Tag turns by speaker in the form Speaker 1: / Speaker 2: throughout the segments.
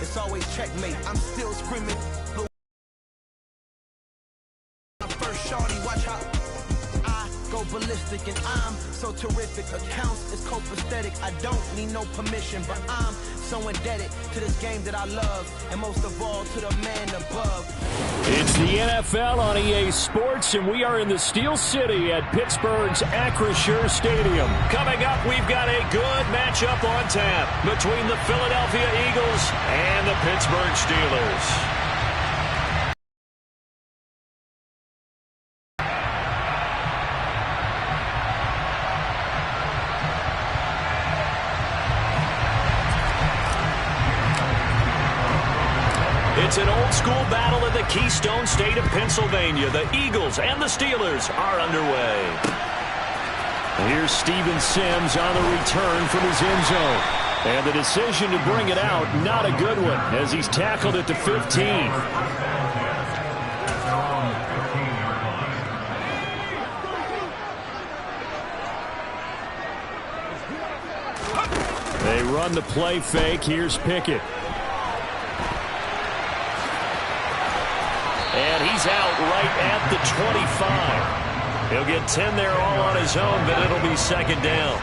Speaker 1: it's always checkmate. I'm still screaming. First shorty, watch how I go ballistic, and I'm so terrific. Accounts is copacetic. I don't need no permission, but I'm so indebted to this game that I love, and most of all to the man above.
Speaker 2: It's the NFL on EA Sports, and we are in the Steel City at Pittsburgh's Acrisure Stadium. Coming up, we've got a good matchup on tap between the Philadelphia Eagles and the Pittsburgh Steelers. It's an old-school battle in the Keystone State of Pennsylvania. The Eagles and the Steelers are underway. Here's Steven Sims on the return from his end zone. And the decision to bring it out, not a good one, as he's tackled at the 15. They run the play fake. Here's Pickett. And he's out right at the 25. He'll get 10 there all on his own, but it'll be second down.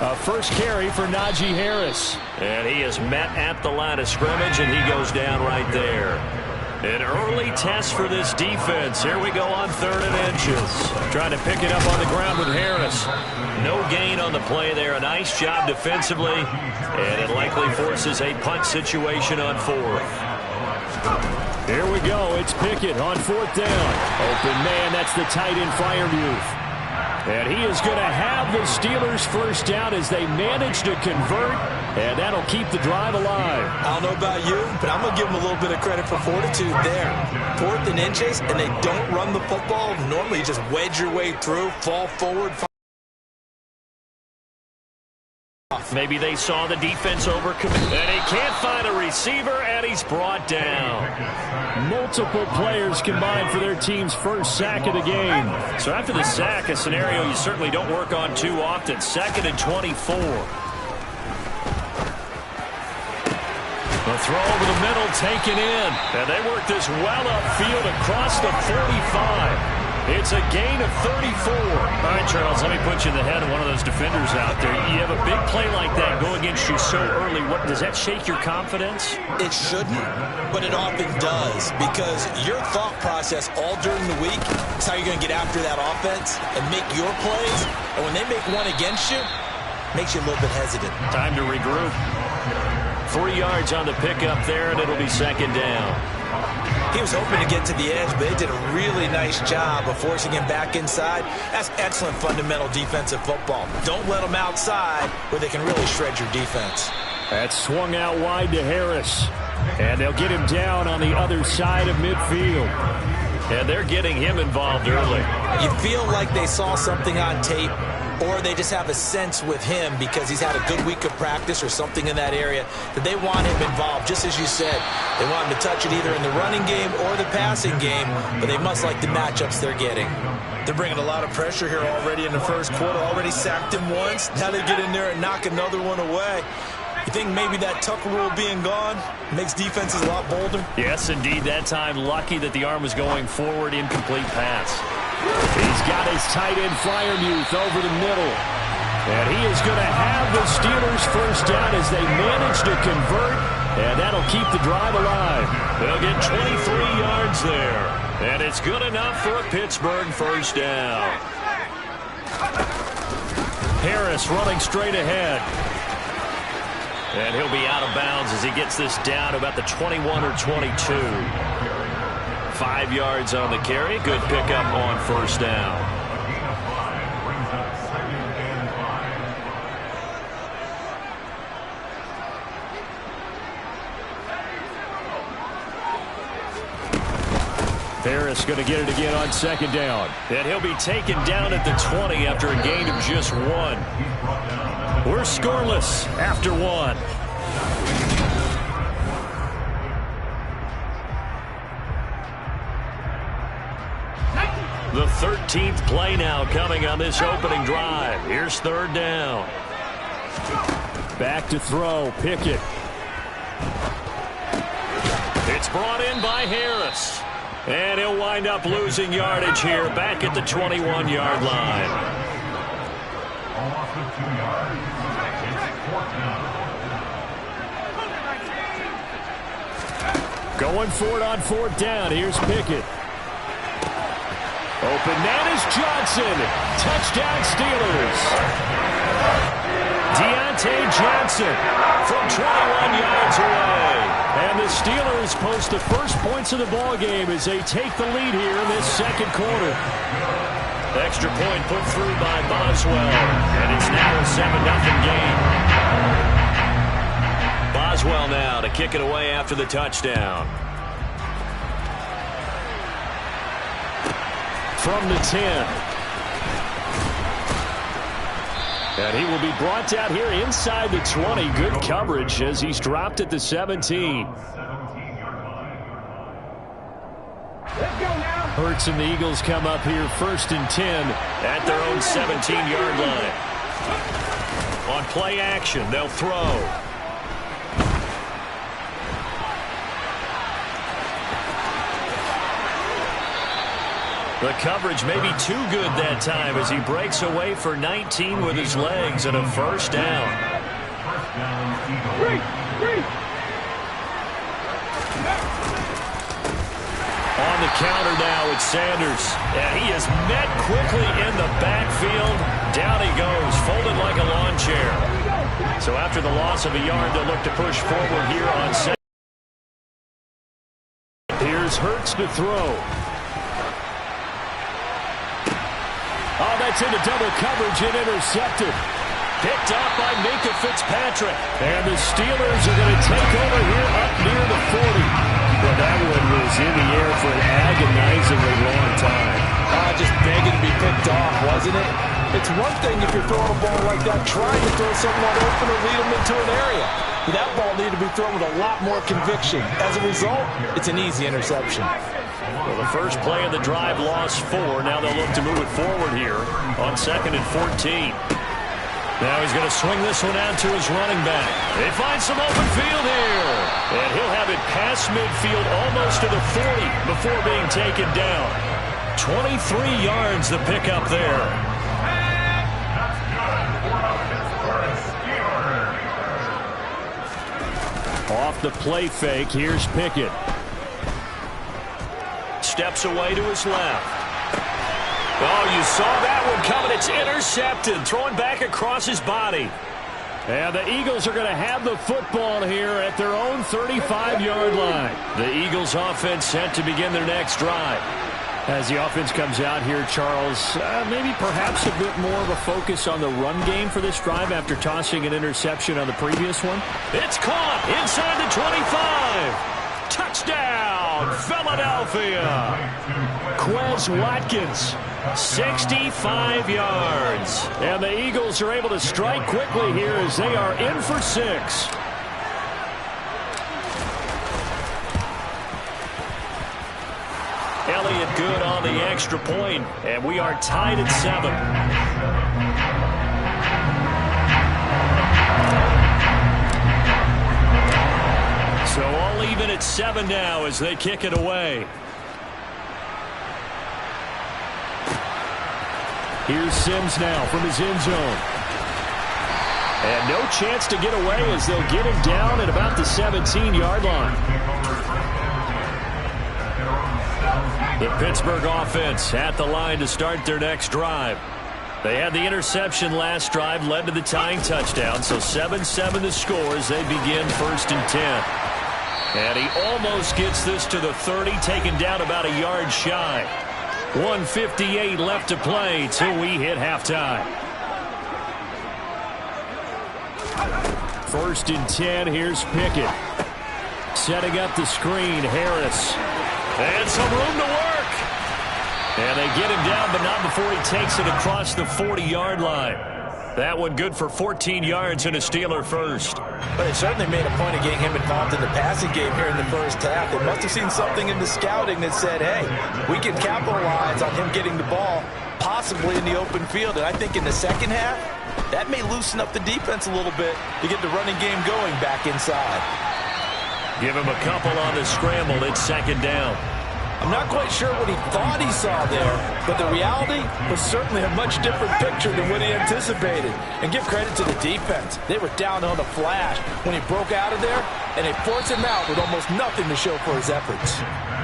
Speaker 2: A first carry for Najee Harris. And he is met at the line of scrimmage, and he goes down right there. An early test for this defense. Here we go on 3rd and inches. Trying to pick it up on the ground with Harris. No gain on the play there. A nice job defensively. And it likely forces a punt situation on 4th. Here we go. It's Pickett on 4th down. Open man. That's the tight end Freiermuth. And he is going to have the Steelers first down as they manage to convert. And that'll keep the drive alive.
Speaker 3: I don't know about you, but I'm going to give them a little bit of credit for fortitude there. 4th and inches, and they don't run the football. Normally, you just wedge your way through, fall forward.
Speaker 2: Maybe they saw the defense overcommit. And he can't find a receiver, and he's brought down. Multiple players combined for their team's first sack of the game. So after the sack, a scenario you certainly don't work on too often. 2nd and 24. The throw over the middle taken in. And they work this well upfield across the 45. It's a gain of 34. All right, Charles, let me put you in the head of one of those defenders out there. You have a big play like that go against you so early. What does that shake your confidence?
Speaker 3: It shouldn't, but it often does, because your thought process all during the week is how you're going to get after that offense and make your plays. And when they make one against you, it makes you a little bit hesitant.
Speaker 2: Time to regroup. 3 yards on the pickup there, and it'll be second down.
Speaker 3: He was hoping to get to the edge, but they did a really nice job of forcing him back inside. That's excellent fundamental defensive football. Don't let them outside where they can really shred your defense.
Speaker 2: That's swung out wide to Harris. And they'll get him down on the other side of midfield. And they're getting him involved early.
Speaker 3: You feel like they saw something on tape, or they just have a sense with him because he's had a good week of practice or something in that area that they want him involved. Just as you said, they want him to touch it either in the running game or the passing game, but they must like the matchups they're getting. They're bringing a lot of pressure here already in the first quarter. Already sacked him once. Now they get in there and knock another one away. You think maybe that Tucker rule being gone makes defenses a lot bolder?
Speaker 2: Yes, indeed. That time, lucky that the arm was going forward. Incomplete pass. He's got his tight end Freiermuth over the middle. And he is going to have the Steelers first down as they manage to convert. And that'll keep the drive alive. They'll get 23 yards there. And it's good enough for a Pittsburgh first down. Harris running straight ahead. And he'll be out of bounds as he gets this down about the 21 or 22. 5 yards on the carry. Good pickup on first down. Harris going to get it again on second down. And he'll be taken down at the 20 after a gain of just 1. We're scoreless after 1. The 13th play now coming on this opening drive. Here's third down.
Speaker 4: Back to throw. Pickett.
Speaker 2: It's brought in by Harris. And he'll wind up losing yardage here back at the 21-yard line.
Speaker 4: Going for it on fourth down. Here's Pickett. Open man is Johnson. Touchdown Steelers. Deontay Johnson from 21 yards away. And the Steelers post the first points of the ball game as they take the lead here in this second quarter.
Speaker 2: Extra point put through by Boswell. And it's now a 7-0 game. Boswell now to kick it away after the touchdown.
Speaker 4: From the 10. And he will be brought down here inside the 20. Good coverage as he's dropped at the 17. Hurts and the Eagles come up here first and 10
Speaker 2: at their own 17-yard line. On play action, they'll throw. The coverage may be too good that time as he breaks away for 19 with his legs and a first down. On the counter now, it's Sanders. And he is met quickly in the backfield. Down he goes, folded like a lawn chair. So after the loss of a yard, they'll look to push forward here on second.
Speaker 4: Here's Hurts to throw. Oh, that's into double coverage and intercepted.
Speaker 2: Picked up by Minkah Fitzpatrick.
Speaker 4: And the Steelers are going to take over here up near the 40. Well, that one was in the air for an agonizingly long time.
Speaker 3: Just begging to be picked off, wasn't it? It's one thing if you're throwing a ball like that, trying to throw someone open or lead them into an area. But that ball needed to be thrown with a lot more conviction. As a result, it's an easy interception.
Speaker 2: Well, the first play of the drive lost 4. Now they'll look to move it forward here on 2nd and 14. Now he's going to swing this one out to his running back. They find some open field here. And he'll have it past midfield almost to the 40 before being taken down. 23 yards the pickup there.
Speaker 4: Off the play fake, here's Pickett.
Speaker 2: Steps away to his left. Oh, you saw that one coming. It's intercepted. Throwing back across his body.
Speaker 4: And the Eagles are going to have the football here at their own 35-yard line.
Speaker 2: The Eagles offense set to begin their next drive.
Speaker 4: As the offense comes out here, Charles, maybe perhaps a bit more of a focus on the run game for this drive after tossing an interception on the previous one.
Speaker 2: It's caught inside the 25. Touchdown, Philadelphia.
Speaker 4: Quez Watkins.
Speaker 2: 65 yards.
Speaker 4: And the Eagles are able to strike quickly here as they are in for 6.
Speaker 2: Elliott good on the extra point, and we are tied at 7. So all even at 7 now as they kick it away.
Speaker 4: Here's Sims now from his end zone. And no chance to get away as they'll get him down at about the 17-yard line.
Speaker 2: The Pittsburgh offense at the line to start their next drive. They had the interception last drive, led to the tying touchdown, so 7-7 the score as they begin 1st and 10. And he almost gets this to the 30, taken down about a yard shy. 1:58 left to play till we hit halftime.
Speaker 4: 1st and 10, here's Pickett. Setting up the screen, Harris.
Speaker 2: And some room to work. And they get him down, but not before he takes it across the 40-yard line. That one good for 14 yards and a Steeler first.
Speaker 3: But they certainly made a point of getting him involved in the passing game here in the first half. They must have seen something in the scouting that said, hey, we can capitalize on him getting the ball, possibly in the open field. And I think in the second half, that may loosen up the defense a little bit to get the running game going back inside.
Speaker 2: Give him a couple on the scramble. It's second down.
Speaker 3: I'm not quite sure what he thought he saw there, but the reality was certainly a much different picture than what he anticipated. And give credit to the defense. They were down on the flash when he broke out of there, and they forced him out with almost nothing to show for his efforts.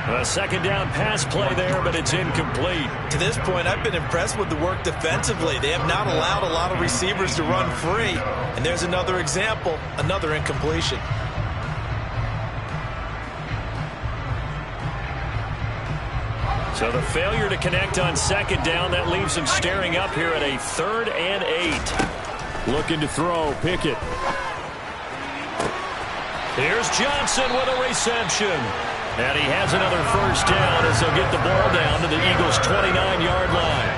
Speaker 2: A second down pass play there, but it's incomplete.
Speaker 3: To this point, I've been impressed with the work defensively. They have not allowed a lot of receivers to run free. And there's another example, another incompletion.
Speaker 2: So the failure to connect on second down, that leaves him staring up here at a 3rd and 8.
Speaker 4: Looking to throw, Pickett.
Speaker 2: Here's Johnson with a reception. And he has another first down as they'll get the ball down to the Eagles' 29-yard line.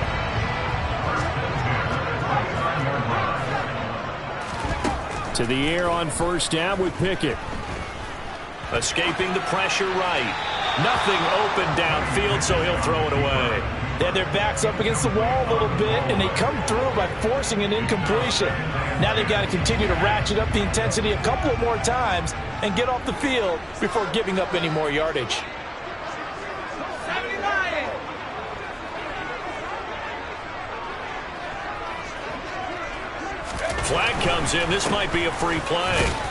Speaker 4: To the air on first down with Pickett.
Speaker 2: Escaping the pressure right. Nothing open downfield, so he'll throw it away.
Speaker 3: They had their backs up against the wall a little bit, and they come through by forcing an incompletion. Now they've got to continue to ratchet up the intensity a couple of more times and get off the field before giving up any more yardage.
Speaker 2: Flag comes in. This might be a free play.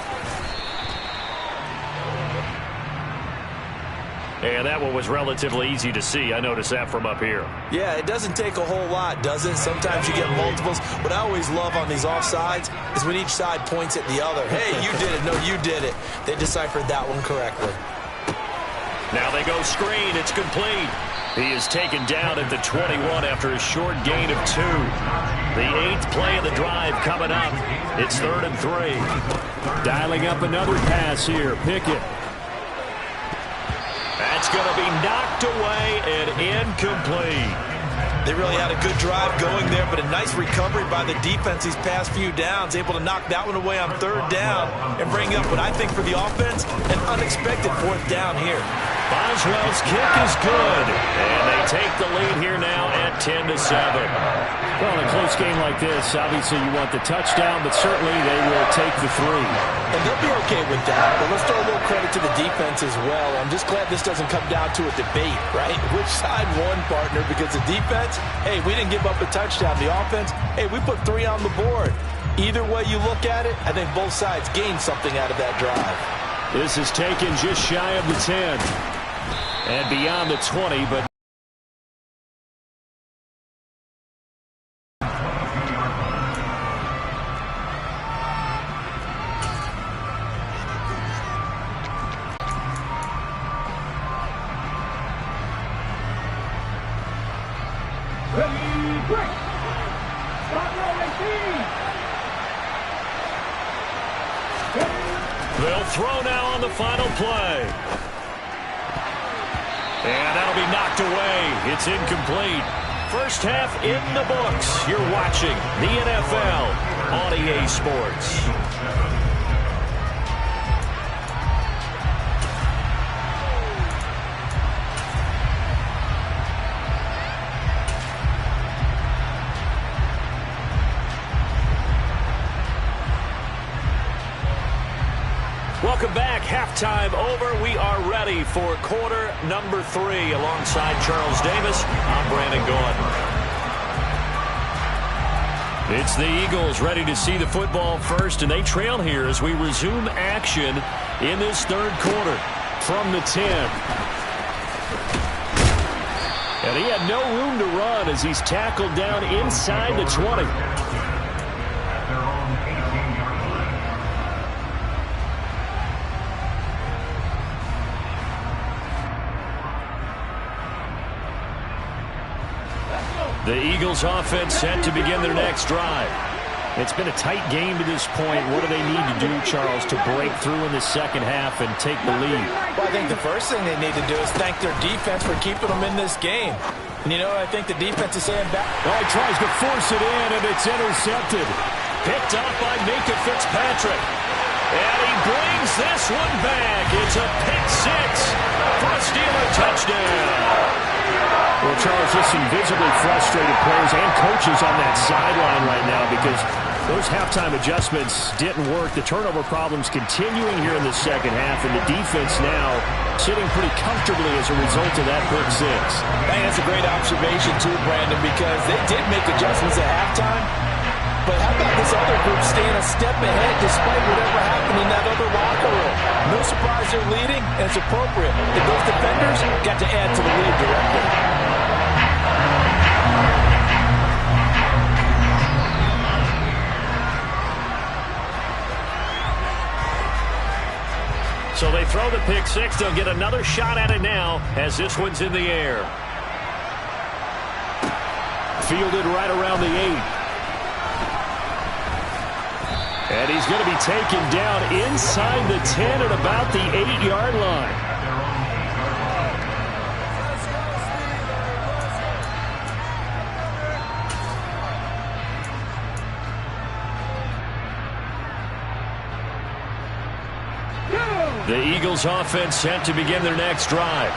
Speaker 2: And that one was relatively easy to see. I noticed that from up here.
Speaker 3: Yeah, it doesn't take a whole lot, does it? Sometimes you get multiples. What I always love on these offsides is when each side points at the other. Hey, you did it. No, you did it. They deciphered that one correctly.
Speaker 2: Now they go screen. It's complete. He is taken down at the 21 after a short gain of 2. The 8th play of the drive coming up. It's 3rd and 3.
Speaker 4: Dialing up another pass here. Pickett.
Speaker 2: That's going to be knocked away and incomplete.
Speaker 3: They really had a good drive going there, but a nice recovery by the defense these past few downs, able to knock that one away on 3rd down and bring up what I think for the offense, an unexpected 4th down here.
Speaker 2: Boswell's kick is good, and they take the lead here now at 10-7.
Speaker 4: Well, in a close game like this, obviously you want the touchdown, but certainly they will take the 3.
Speaker 3: And they'll be okay with that, but let's throw a little credit to the defense as well. I'm just glad this doesn't come down to a debate, right? Which side won, partner? Because the defense, hey, we didn't give up a touchdown. The offense, hey, we put 3 on the board. Either way you look at it, I think both sides gained something out of that drive.
Speaker 4: This is taken just shy of the 10. And beyond the 20, but
Speaker 2: they'll throw now on the final play. And that'll be knocked away. It's incomplete. First half in the books. You're watching the NFL on EA Sports. Welcome back. Halftime over. We are ready for quarter number 3. Alongside Charles Davis, I'm Brandon Gaudin. It's the Eagles ready to see the football first, and they trail here as we resume action in this 3rd quarter. From the 10. And he had no room to run as he's tackled down inside the 20. The Eagles offense set to begin their next drive. It's been a tight game to this point. What do they need to do, Charles, to break through in the second half and take the lead?
Speaker 3: Well, I think the first thing they need to do is thank their defense for keeping them in this game. And, you know, I think the defense is saying back.
Speaker 4: Oh, he tries to force it in, and it's intercepted.
Speaker 2: Picked off by Minka Fitzpatrick. And he brings this one back. It's a pick six for a Steeler touchdown.
Speaker 4: Well, Charles, just some visibly frustrated players and coaches on that sideline right now because those halftime adjustments didn't work. The turnover problems continuing here in the second half, and the defense now sitting pretty comfortably as a result of that pick six.
Speaker 3: Hey, that's a great observation, too, Brandon, because they did make adjustments at halftime. But how about this other group staying a step ahead despite whatever happened in that other locker room? No surprise they're leading, and it's appropriate. And those defenders got to add to the lead directly.
Speaker 2: So they throw the pick six. They'll get another shot at it now as this one's in the air.
Speaker 4: Fielded right around the 8. And he's going to be taken down inside the 10 at about the 8-yard line.
Speaker 2: The Eagles offense set to begin their next drive.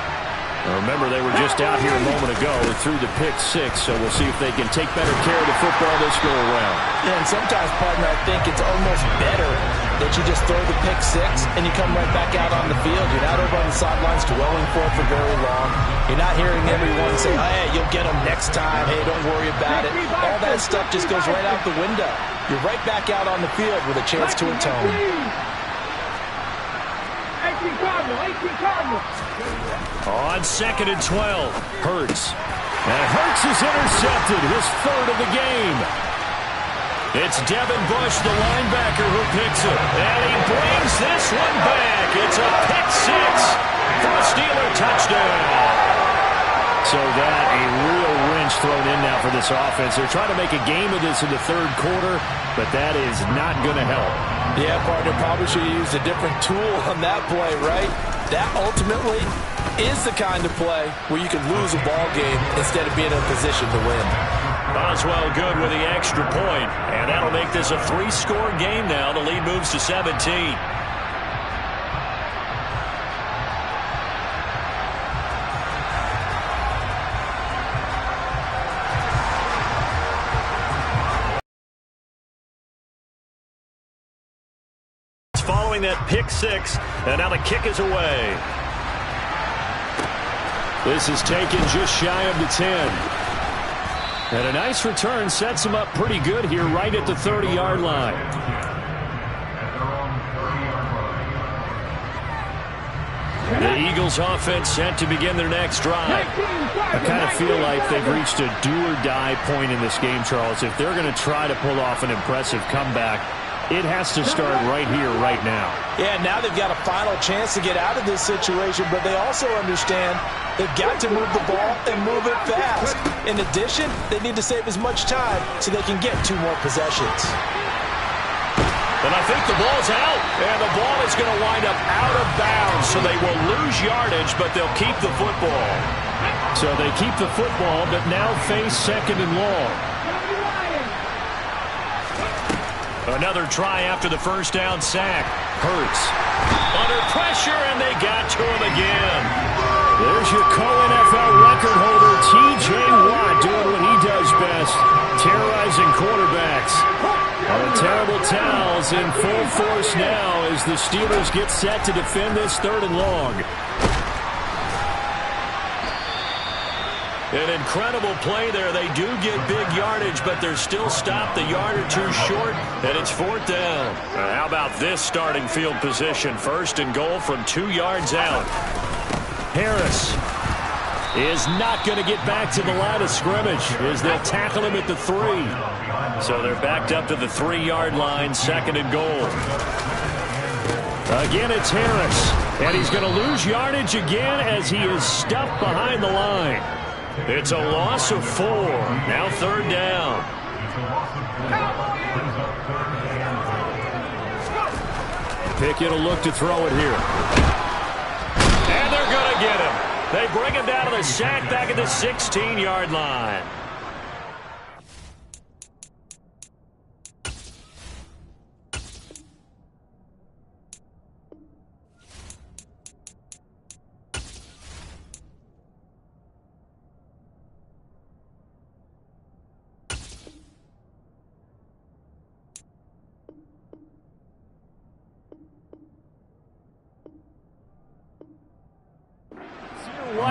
Speaker 4: Remember, they were just out here a moment ago and threw the pick six, so we'll see if they can take better care of the football this go around.
Speaker 3: Yeah, and sometimes, partner, I think it's almost better that you just throw the pick six and you come right back out on the field. You're not over on the sidelines dwelling for it for very long. You're not hearing everyone say, oh, hey, you'll get them next time. Hey, don't worry about it. All that stuff just goes right out the window. You're right back out on the field with a chance to atone.
Speaker 2: On 2nd and 12, Hurts.
Speaker 4: And Hurts is intercepted, his third of the game.
Speaker 2: It's Devin Bush, the linebacker, who picks it. And he brings this one back. It's a pick six for a Steeler touchdown.
Speaker 4: So that a real wrench thrown in now for this offense. They're trying to make a game of this in the third quarter, but that is not going to help.
Speaker 3: Yeah, partner, probably should have used a different tool on that play, right? That ultimately is the kind of play where you can lose a ball game instead of being in a position to win.
Speaker 2: Boswell good with the extra point, and that'll make this a 3-score game now. The lead moves to 17. Following that pick six, and now the kick is away.
Speaker 4: This is taken just shy of the 10. And a nice return sets him up pretty good here right at the 30-yard line.
Speaker 2: The Eagles offense set to begin their next drive.
Speaker 4: I kind of feel like they've reached a do-or-die point in this game, Charles. If they're going to try to pull off an impressive comeback, it has to start right here, right now.
Speaker 3: Yeah, now they've got a final chance to get out of this situation, but they also understand they've got to move the ball and move it fast. In addition, they need to save as much time so they can get 2 more possessions.
Speaker 2: And I think the ball's out, and the ball is going to wind up out of bounds, so they will lose yardage, but they'll keep the football.
Speaker 4: So they keep the football, but now face 2nd and long.
Speaker 2: Another try after the first down sack. Hurts under pressure, and they got to him again.
Speaker 4: There's your co-NFL record holder, T.J. Watt, doing what he does best, terrorizing quarterbacks. The terrible towels in full force now as the Steelers get set to defend this 3rd and long.
Speaker 2: An incredible play there. They do get big yardage, but they're still stopped a yard or 2 short, and it's 4th down. How about this starting field position? 1st and goal from 2 yards out.
Speaker 4: Harris is not going to get back to the line of scrimmage as they'll tackle him at the 3.
Speaker 2: So they're backed up to the 3-yard line, 2nd and goal.
Speaker 4: Again, it's Harris, and he's going to lose yardage again as he is stuffed behind the line.
Speaker 2: It's a loss of 4. Now 3rd down.
Speaker 4: Pickett will look to throw it here.
Speaker 2: And they're going to get him. They bring him down to the sack back at the 16-yard line.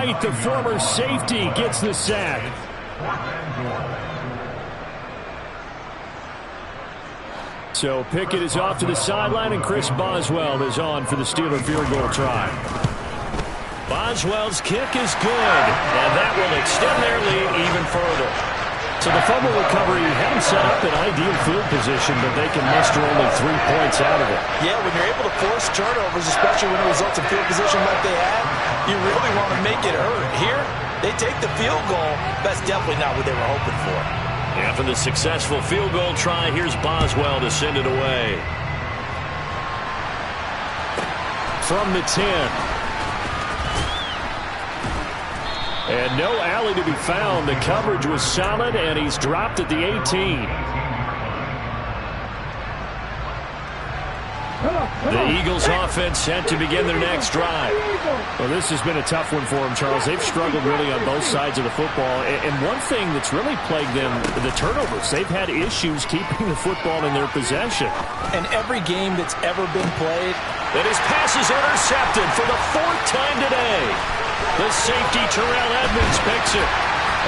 Speaker 4: White, the former safety, gets the sack. So Pickett is off to the sideline, and Chris Boswell is on for the Steeler field goal try.
Speaker 2: Boswell's kick is good, and that will extend their lead even further.
Speaker 4: So the fumble recovery had them set up in ideal field position, but they can muster only 3 points out of it.
Speaker 3: Yeah, when you're able to force turnovers, especially when it results in field position like they had, you really want to make it hurt. Here, they take the field goal. That's definitely not what they were hoping for.
Speaker 2: After the successful field goal try, here's Boswell to send it away.
Speaker 4: From the 10. And no alley to be found. The coverage was solid, and he's dropped at the 18.
Speaker 2: The Eagles offense set to begin their next drive.
Speaker 4: Well, this has been a tough one for them, Charles. They've struggled really on both sides of the football. And one thing that's really plagued them, the turnovers. They've had issues keeping the football in their possession.
Speaker 3: And every game that's ever been played,
Speaker 2: and his pass is intercepted for the 4th time today. The safety, Terrell Edmonds, picks it.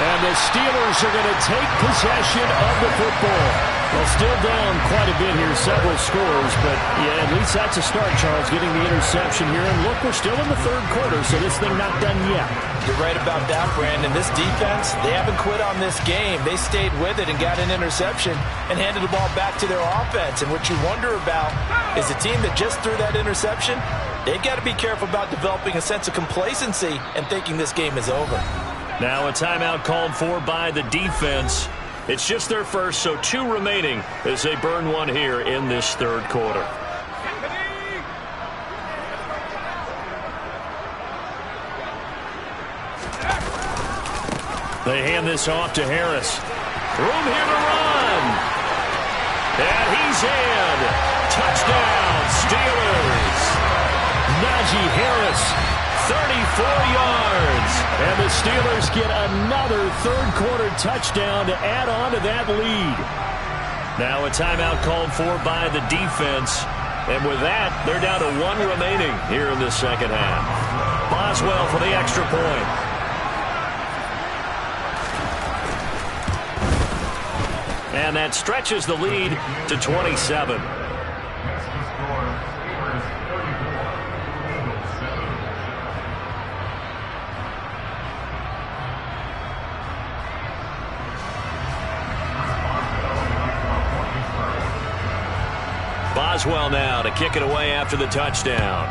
Speaker 4: And the Steelers are going to take possession of the football. Well, still down quite a bit here, several scores, but yeah, at least that's a start, Charles, getting the interception here. And look, we're still in the 3rd quarter, so this thing not done yet.
Speaker 3: You're right about that, Brandon. This defense, they haven't quit on this game. They stayed with it and got an interception and handed the ball back to their offense. And what you wonder about is the team that just threw that interception, they've got to be careful about developing a sense of complacency and thinking this game is over.
Speaker 2: Now a timeout called for by the defense. It's just their first, so 2 remaining as they burn one here in this 3rd quarter.
Speaker 4: They hand this off to Harris.
Speaker 2: Room here to run. And he's in. Touchdown, Steelers.
Speaker 4: Najee Harris,
Speaker 2: 34 yards.
Speaker 4: And the Steelers get another 3rd quarter touchdown to add on to that lead.
Speaker 2: Now a timeout called for by the defense. And with that, they're down to 1 remaining here in the 2nd half. Boswell for the extra point. And that stretches the lead to 27. Boswell now to kick it away after the touchdown.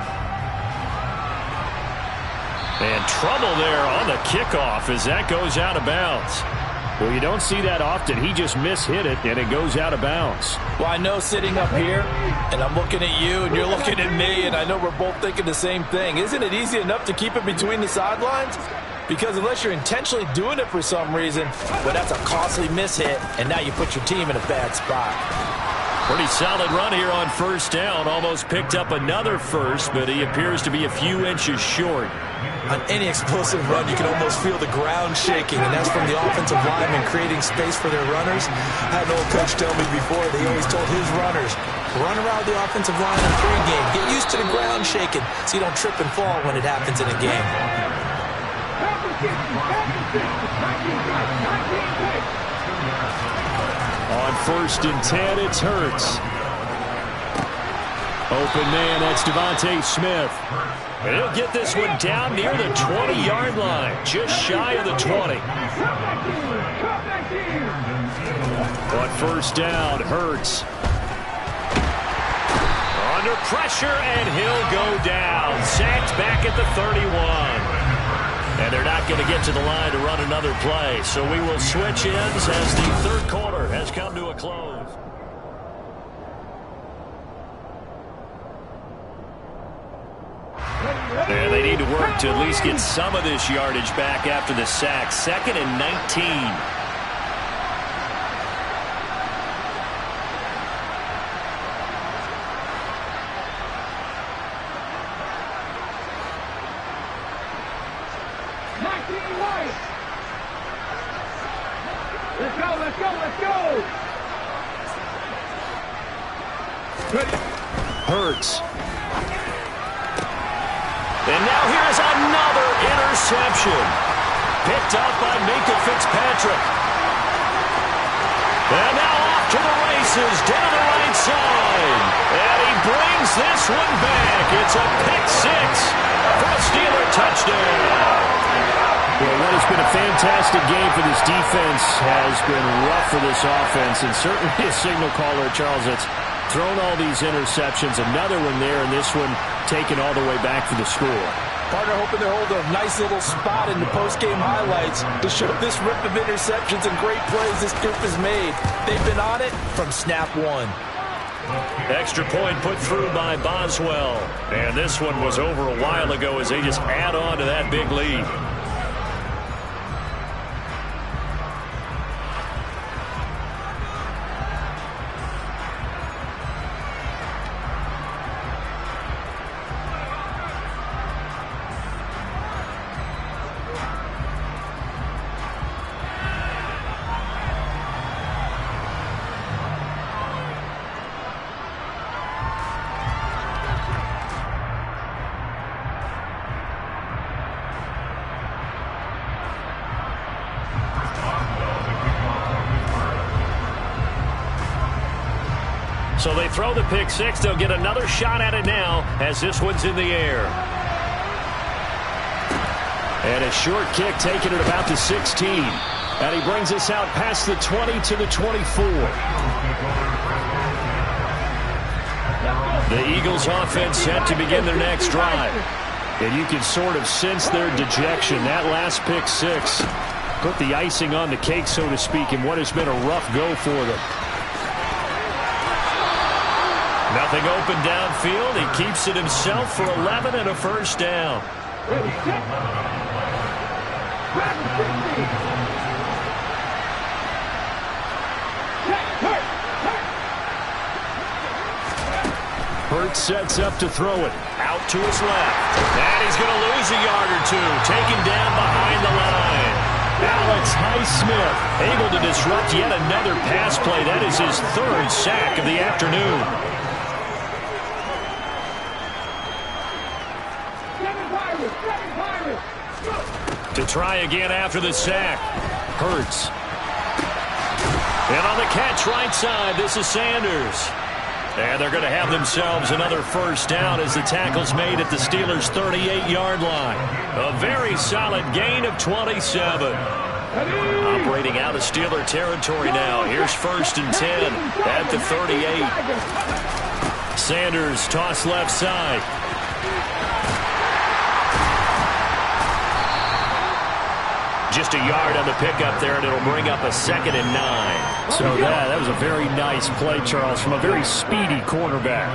Speaker 4: And trouble there on the kickoff as that goes out of bounds. Well, you don't see that often. He just mishit it, and it goes out of bounds.
Speaker 3: Well, I know sitting up here, and I'm looking at you, and you're looking at me, and I know we're both thinking the same thing. Isn't it easy enough to keep it between the sidelines? Because unless you're intentionally doing it for some reason, well, that's a costly mishit, and now you put your team in a bad spot.
Speaker 2: Pretty solid run here on 1st down. Almost picked up another first, but he appears to be a few inches short.
Speaker 3: On any explosive run, you can almost feel the ground shaking, and that's from the offensive linemen creating space for their runners. I had an old coach tell me before, they always told his runners, run around the offensive line in pregame. Get used to the ground shaking so you don't trip and fall when it happens in a game.
Speaker 4: On 1st and 10, it's Hurts. Open man, that's Devontae Smith.
Speaker 2: And he'll get this one down near the 20-yard line, just shy of the 20.
Speaker 4: On 1st down, Hurts.
Speaker 2: Under pressure, and he'll go down. Sacked back at the 31. And they're not going to get to the line to run another play. So we will switch ends as the 3rd quarter has come to a close.
Speaker 4: And they need to work to at least get some of this yardage back after the sack. 2nd and 19.
Speaker 2: Hurts. And now here's another another interception. Picked up by Minka Fitzpatrick. And now off to the races, down the right side. And he brings this one back. It's a pick six for a Steeler touchdown.
Speaker 4: Well, what has been a fantastic game for this defense has been rough for this offense. And certainly a signal caller, Charles, that's thrown all these interceptions. Another one there, and this one taken all the way back for the score.
Speaker 3: Partner hoping they hold a nice little spot in the post-game highlights to show this rip of interceptions and great plays this group has made. They've been on it from snap one.
Speaker 2: Extra point put through by Boswell. And this one was over a while ago as they just add on to that big lead. So they throw the pick six. They'll get another shot at it now as this one's in the air. And a short kick taken at about the 16. And he brings us out past the 20 to the 24. The Eagles offense set to begin their next drive. And you can sort of sense their dejection. That last pick six put the icing on the cake, so to speak, in what has been a rough go for them. Nothing open downfield. He keeps it himself for 11 and a first down. Hurts sets up to throw it. Out to his left. And he's going to lose a yard or two. Taken down behind the line. Alex Highsmith able to disrupt yet another pass play. That is his third sack of the afternoon. To try again after the sack. Hurts. And on the catch right side, this is Sanders. And they're going to have themselves another first down as the tackle's made at the Steelers' 38-yard line. A very solid gain of 27. Operating out of Steeler territory now. Here's 1st and 10 at the 38. Sanders toss left side. Just a yard on the pickup there, and it'll bring up a 2nd and 9.
Speaker 4: So that was a very nice play, Charles, from a very speedy cornerback.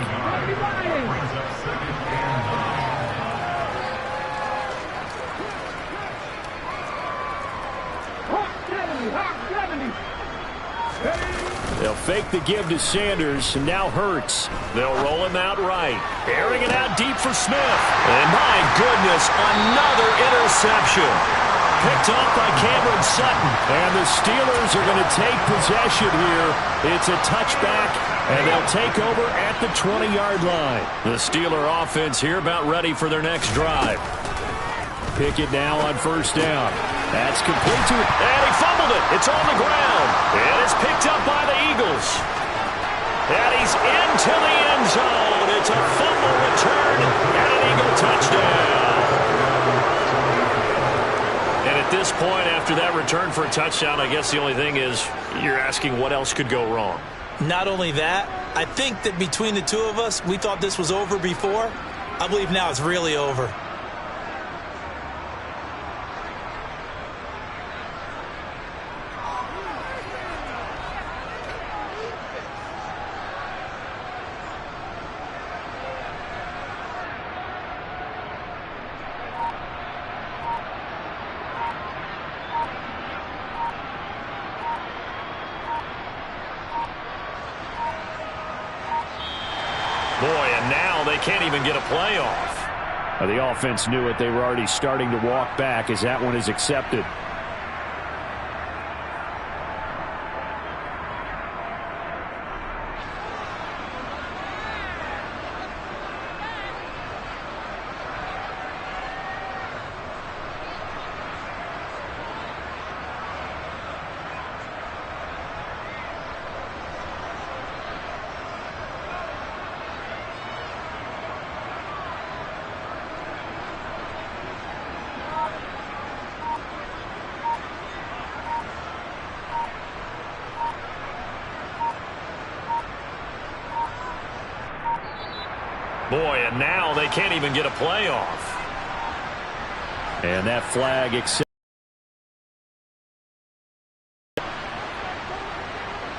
Speaker 4: They'll fake the give to Sanders, and now Hurts.
Speaker 2: They'll roll him out right. Airing it out deep for Smith. And my goodness, another interception. Picked off by Cameron Sutton.
Speaker 4: And the Steelers are going to take possession here. It's a touchback, and they'll take over at the 20-yard line.
Speaker 2: The Steeler offense here about ready for their next drive.
Speaker 4: Pickett now on 1st down. That's complete to it.
Speaker 2: And he fumbled it. It's on the ground. And it's picked up by the Eagles. And he's into the end zone. It's a fumble return and an Eagle touchdown. And at this point, after that return for a touchdown, I guess the only thing is you're asking what else could go wrong.
Speaker 3: Not only that, I think that between the two of us, we thought this was over before. I believe now it's really over.
Speaker 2: Boy, and now they can't even get a playoff.
Speaker 4: The offense knew it. They were already starting to walk back as that one is accepted.
Speaker 2: Boy, and now they can't even get a play off.
Speaker 4: And that flag accepted.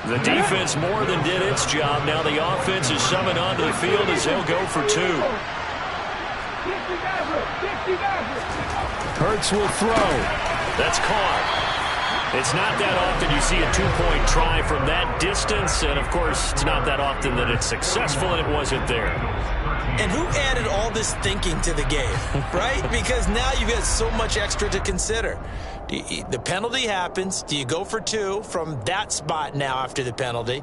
Speaker 2: The defense more than did its job. Now the offense is summoned onto the field as they'll go for 2.
Speaker 4: Hurts will throw.
Speaker 2: That's caught. It's not that often you see a 2-point try from that distance, and of course it's not that often that it's successful, and it wasn't there.
Speaker 3: And who added all this thinking to the game, right? Because now you've got so much extra to consider. The penalty happens. Do you go for 2 from that spot now after the penalty?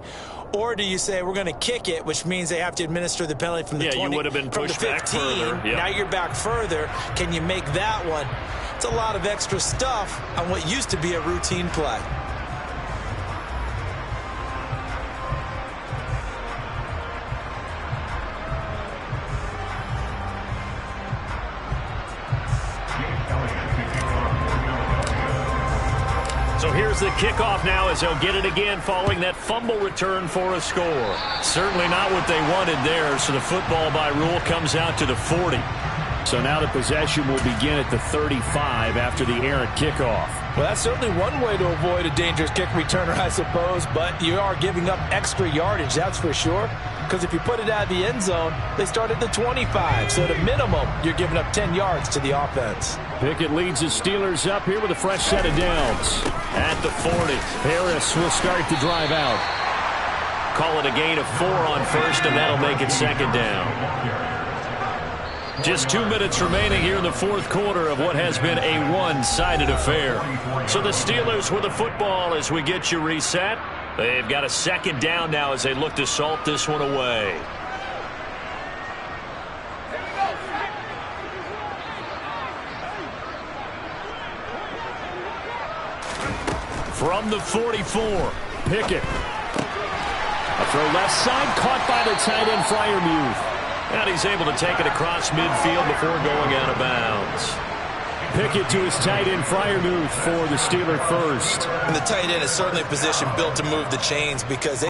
Speaker 3: Or do you say we're going to kick it, which means they have to administer the penalty from the 20,
Speaker 2: you would have been pushed
Speaker 3: from the 15,
Speaker 2: back further. Yep.
Speaker 3: Now you're back further. Can you make that one? It's a lot of extra stuff on what used to be a routine play.
Speaker 2: So here's the kickoff now as they'll get it again following that fumble return for a score. Certainly not what they wanted there, so the football by rule comes out to the 40.
Speaker 4: So now the possession will begin at the 35 after the errant kickoff.
Speaker 3: Well, that's certainly one way to avoid a dangerous kick returner, I suppose, but you are giving up extra yardage, that's for sure. Because if you put it out of the end zone, they start at the 25. So at a minimum, you're giving up 10 yards to the offense.
Speaker 4: Pickett leads the Steelers up here with a fresh set of downs.
Speaker 2: At the 40.
Speaker 4: Harris will start the drive out.
Speaker 2: Call it a gain of 4 on first, and that'll make it second down. Just 2 minutes remaining here in the fourth quarter of what has been a one-sided affair. So the Steelers with the football as we get you reset. They've got a second down now as they look to salt this one away. From the 44,
Speaker 4: Pickett. A throw left side, caught by the tight end Freiermuth.
Speaker 2: And he's able to take it across midfield before going out of bounds.
Speaker 4: Pickett to his tight end Freiermuth for the Steeler first.
Speaker 3: And the tight end is certainly a position built to move the chains because they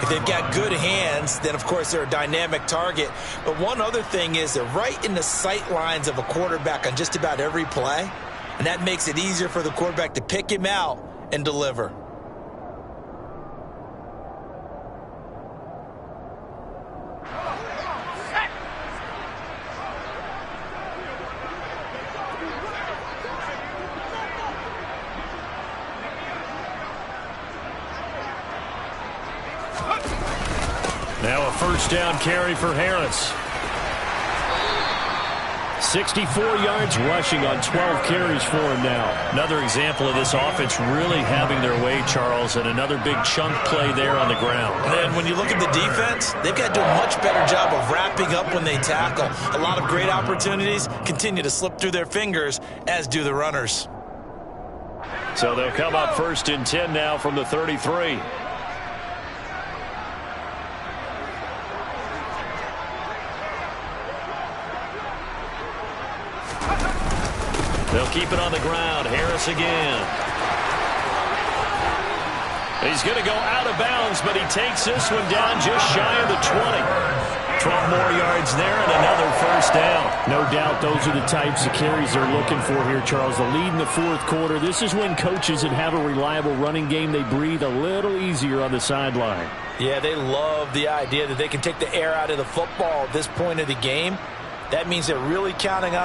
Speaker 3: if they've got good hands, then of course they're a dynamic target. But one other thing is they're right in the sight lines of a quarterback on just about every play. And that makes it easier for the quarterback to pick him out and deliver.
Speaker 2: Now a first down carry for Harris.
Speaker 4: 64 yards rushing on 12 carries for him now.
Speaker 2: Another example of this offense really having their way, Charles, and another big chunk play there on the ground.
Speaker 3: And when you look at the defense, they've got to do a much better job of wrapping up when they tackle. A lot of great opportunities continue to slip through their fingers, as do the runners.
Speaker 2: So they'll come up first and 10 now from the 33. They'll keep it on the ground. Harris again. He's going to go out of bounds, but he takes this one down just shy of the 20. 12 more yards there and another first down.
Speaker 4: No doubt those are the types of carries they're looking for here, Charles. The lead in the fourth quarter. This is when coaches that have a reliable running game, they breathe a little easier on the sideline.
Speaker 3: Yeah, they love the idea that they can take the air out of the football at this point of the game. That means they're really counting on